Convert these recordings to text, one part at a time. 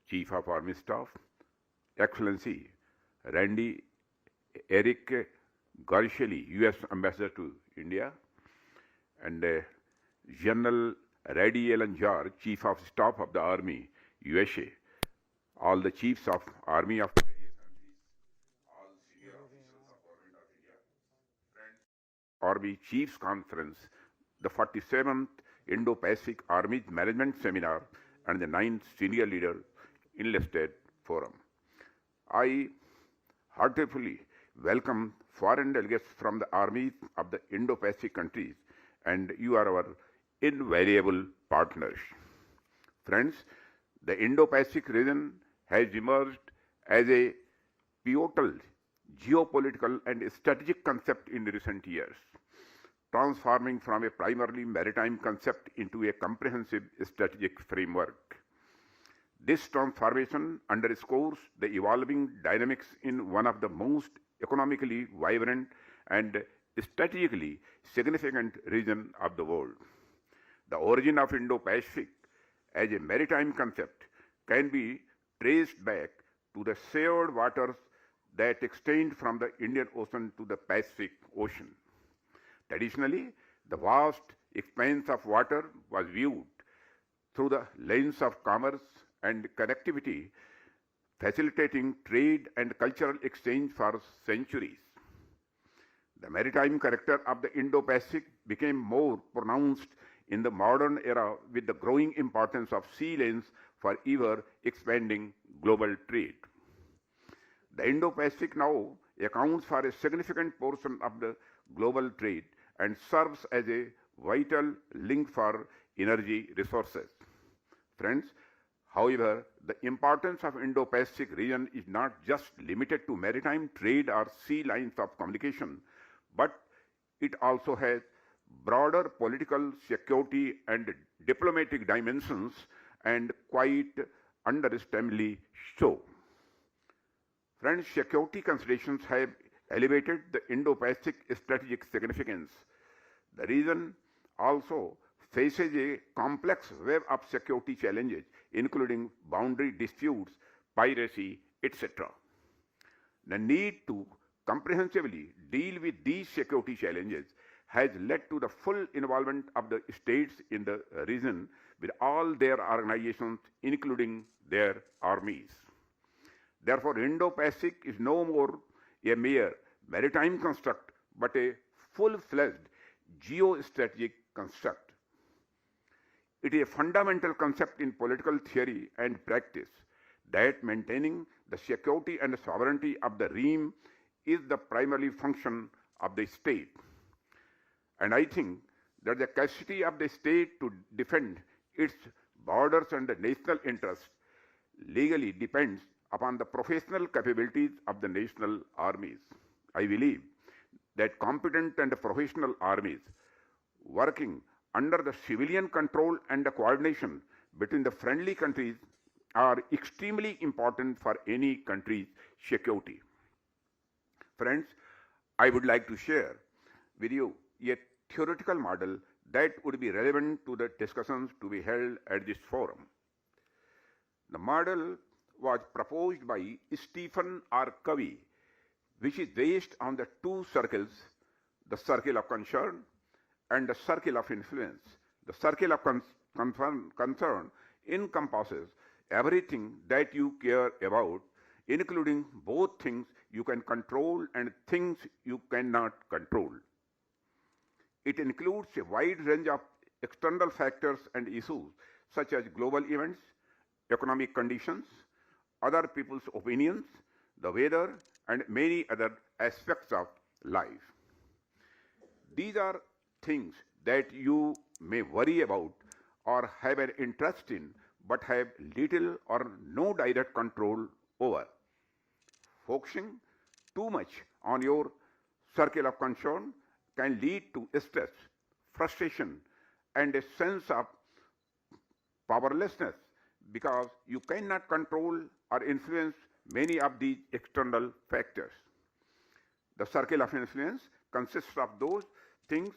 Chief of Army Staff, Excellency Randy Eric Garsheli, U.S. Ambassador to India, and General Reddy Allen Jar, Chief of Staff of the Army, USA, all the chiefs of Army of various countries, all senior officials of Government of India, Friends, Army Chiefs Conference, the 47th Indo-Pacific Army Management Seminar, and the 9th Senior Leader Enlisted Forum. I heartily welcome foreign delegates from the armies of the Indo-Pacific countries, and you are our invaluable partners. Friends, the Indo-Pacific region has emerged as a pivotal geopolitical and strategic concept in recent years, transforming from a primarily maritime concept into a comprehensive strategic framework. This transformation underscores the evolving dynamics in one of the most economically vibrant and strategically significant regions of the world. The origin of Indo-Pacific as a maritime concept can be traced back to the shared waters that extend from the Indian Ocean to the Pacific Ocean. Traditionally, the vast expanse of water was viewed through the lens of commerce and connectivity, facilitating trade and cultural exchange for centuries. The maritime character of the Indo-Pacific became more pronounced in the modern era with the growing importance of sea lanes for ever expanding global trade. The Indo-Pacific now accounts for a significant portion of the global trade and serves as a vital link for energy resources. Friends, however, the importance of Indo-Pacific region is not just limited to maritime trade or sea lines of communication, but it also has broader political, security, and diplomatic dimensions, and quite understandably so. Friends, security considerations have elevated the Indo-Pacific strategic significance. The region also faces a complex web of security challenges, including boundary disputes, piracy, etc. The need to comprehensively deal with these security challenges has led to the full involvement of the states in the region with all their organizations, including their armies. Therefore, Indo-Pacific is no more a mere maritime construct, but a full-fledged geostrategic construct. It is a fundamental concept in political theory and practice that maintaining the security and sovereignty of the realm is the primary function of the state. And I think that the capacity of the state to defend its borders and national interests legally depends upon the professional capabilities of the national armies. I believe that competent and professional armies working under the civilian control and the coordination between the friendly countries are extremely important for any country's security. Friends, I would like to share with you a theoretical model that would be relevant to the discussions to be held at this forum. The model was proposed by Stephen R. Covey, which is based on the two circles, the circle of concern and the circle of influence. The circle of concern encompasses everything that you care about, including both things you can control and things you cannot control. It includes a wide range of external factors and issues such as global events, economic conditions, other people's opinions, the weather, and many other aspects of life. These are things that you may worry about or have an interest in, but have little or no direct control over. Focusing too much on your circle of concern can lead to stress, frustration, and a sense of powerlessness because you cannot control or influence many of these external factors. The circle of influence consists of those things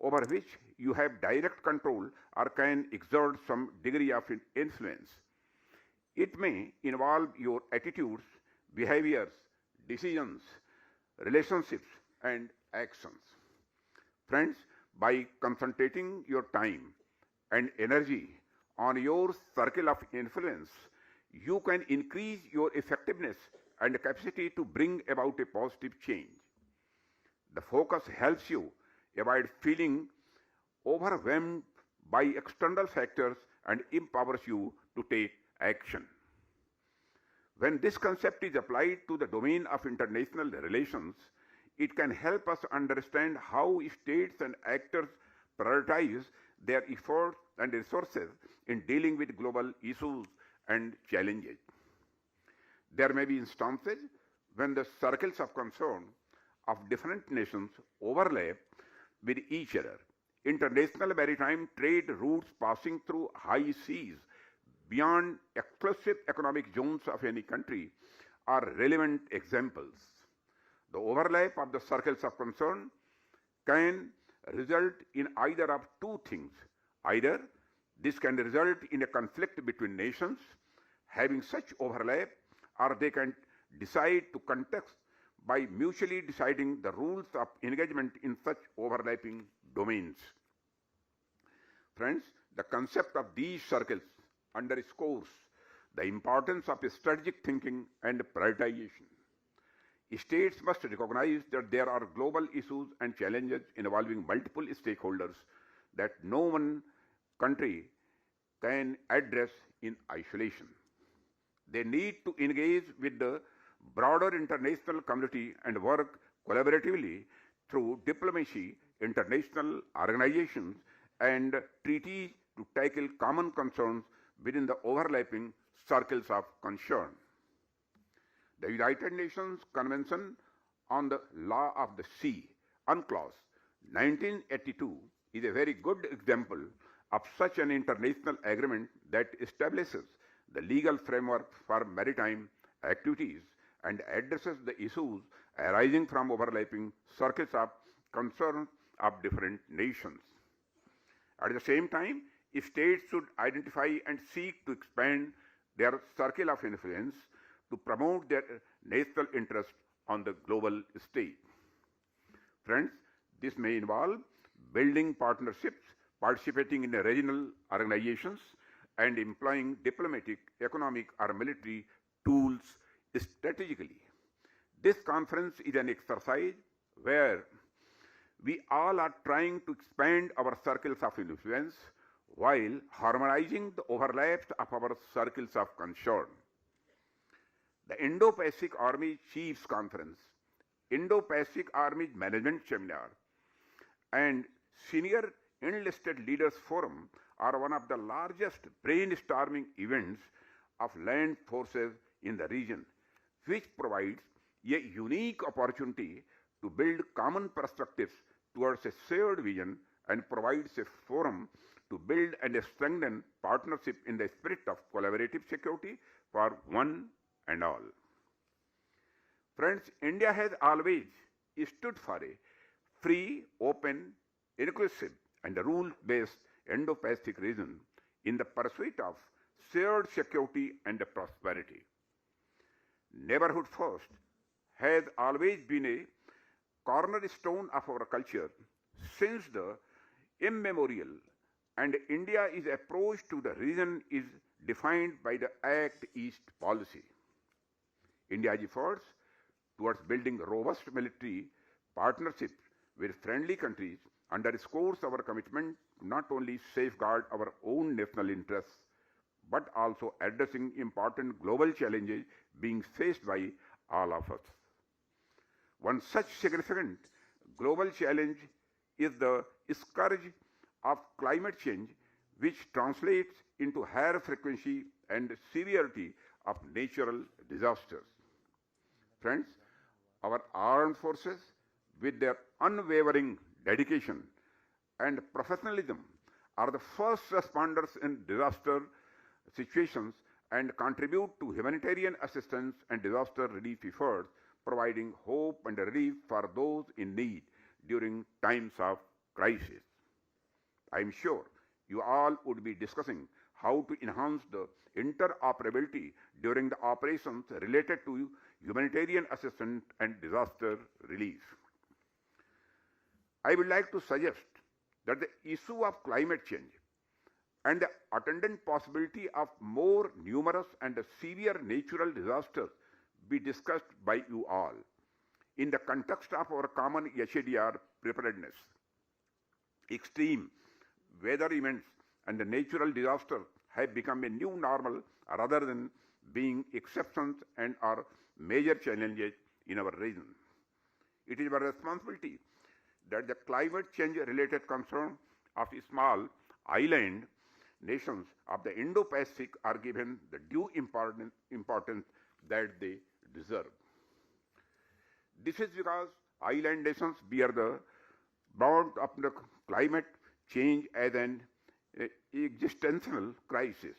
over which you have direct control or can exert some degree of influence. It may involve your attitudes, behaviors, decisions, relationships, and actions. Friends, by concentrating your time and energy on your circle of influence, you can increase your effectiveness and capacity to bring about a positive change. The focus helps you avoid feeling overwhelmed by external factors and empowers you to take action. When this concept is applied to the domain of international relations, it can help us understand how states and actors prioritize their efforts and resources in dealing with global issues and challenges. There may be instances when the circles of concern of different nations overlap with each other. International maritime trade routes passing through high seas beyond exclusive economic zones of any country are relevant examples. The overlap of the circles of concern can result in either of two things. Either this can result in a conflict between nations having such overlap, or they can decide to contest by mutually deciding the rules of engagement in such overlapping domains. Friends, the concept of these circles underscores the importance of strategic thinking and prioritization. States must recognize that there are global issues and challenges involving multiple stakeholders that no one country can address in isolation. They need to engage with the broader international community and work collaboratively through diplomacy, international organizations, and treaties to tackle common concerns within the overlapping circles of concern. The United Nations Convention on the Law of the Sea, UNCLOS 1982, is a very good example of such an international agreement that establishes the legal framework for maritime activities and addresses the issues arising from overlapping circles of concern of different nations. At the same time, states should identify and seek to expand their circle of influence to promote their national interest on the global stage. Friends, this may involve building partnerships, participating in regional organizations, and employing diplomatic, economic, or military tools strategically. This conference is an exercise where we all are trying to expand our circles of influence while harmonizing the overlaps of our circles of concern. The Indo-Pacific Army Chiefs Conference, Indo-Pacific Army Management Seminar, and Senior Enlisted Leaders Forum are one of the largest brainstorming events of land forces in the region, which provides a unique opportunity to build common perspectives towards a shared vision and provides a forum to build and strengthen partnership in the spirit of collaborative security for one and all. Friends, India has always stood for a free, open, inclusive, and rule-based Indo-Pacific region in the pursuit of shared security and prosperity. Neighborhood first has always been a cornerstone of our culture since the immemorial, and India's approach to the region is defined by the Act East policy. India's efforts towards building robust military partnerships with friendly countries underscores our commitment to not only safeguard our own national interests, but also addressing important global challenges being faced by all of us. One such significant global challenge is the scourge of climate change, which translates into higher frequency and severity of natural disasters. Friends, our armed forces, with their unwavering dedication and professionalism, are the first responders in disaster situations and contribute to humanitarian assistance and disaster relief efforts, providing hope and relief for those in need during times of crisis. I am sure you all would be discussing how to enhance the interoperability during the operations related to humanitarian assistance and disaster relief. I would like to suggest that the issue of climate change and the attendant possibility of more numerous and severe natural disasters be discussed by you all in the context of our common HADR preparedness. Extreme weather events and the natural disasters have become a new normal rather than being exceptions and are major challenges in our region. It is our responsibility that the climate change related concerns of small island nations of the Indo-Pacific are given the due importance that they deserve. This is because island nations bear the brunt of the climate change as an existential crisis.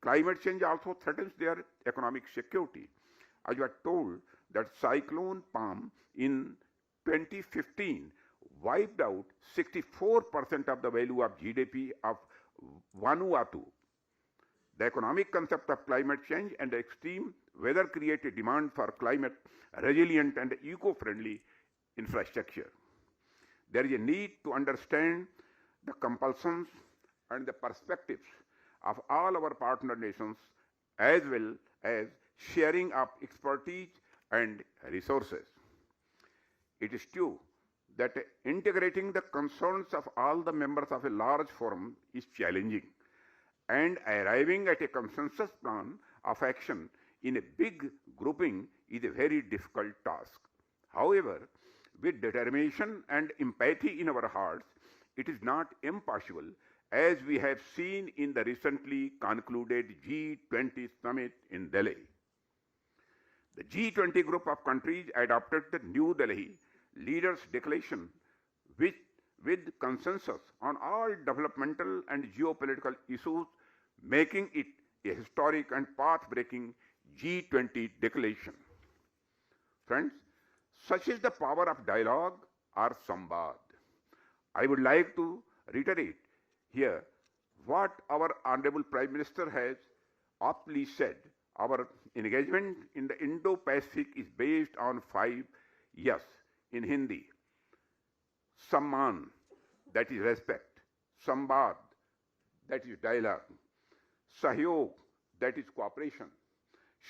Climate change also threatens their economic security. As you are told that Cyclone Palm in 2015 wiped out 64% of the value of GDP of Vanuatu. The economic concept of climate change and the extreme weather create a demand for climate resilient and eco-friendly infrastructure. There is a need to understand the compulsions and the perspectives of all our partner nations as well as sharing of expertise and resources. It is true that integrating the concerns of all the members of a large forum is challenging, and arriving at a consensus plan of action in a big grouping is a very difficult task. However, with determination and empathy in our hearts, it is not impossible, as we have seen in the recently concluded G20 summit in Delhi. The G20 group of countries adopted the New Delhi Leaders' Declaration with consensus on all developmental and geopolitical issues, making it a historic and path-breaking G20 declaration. Friends, such is the power of dialogue or samvad. I would like to reiterate here what our Honorable Prime Minister has aptly said. Our engagement in the Indo-Pacific is based on 5 yes in Hindi. Samman, that is respect. Samvad, that is dialogue. Sahyog, that is cooperation.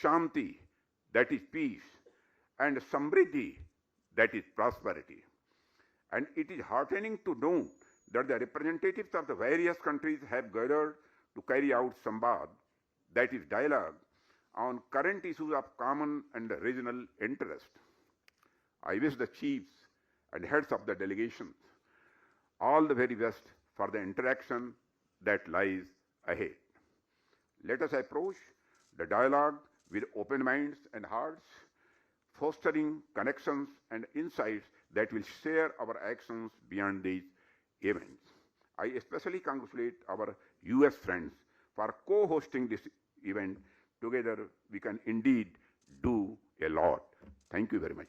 Shanti, that is peace. And Samriddhi, that is prosperity. And it is heartening to know that the representatives of the various countries have gathered to carry out samvad, that is dialogue, on current issues of common and regional interest. I wish the chiefs and heads of the delegations all the very best for the interaction that lies ahead. Let us approach the dialogue with open minds and hearts, fostering connections and insights that will share our actions beyond these events. I especially congratulate our US friends for co-hosting this event. Together, we can indeed do a lot. Thank you very much.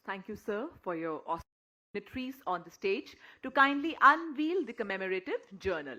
Thank you, sir, for your dignitaries on the stage to kindly unveil the commemorative journal.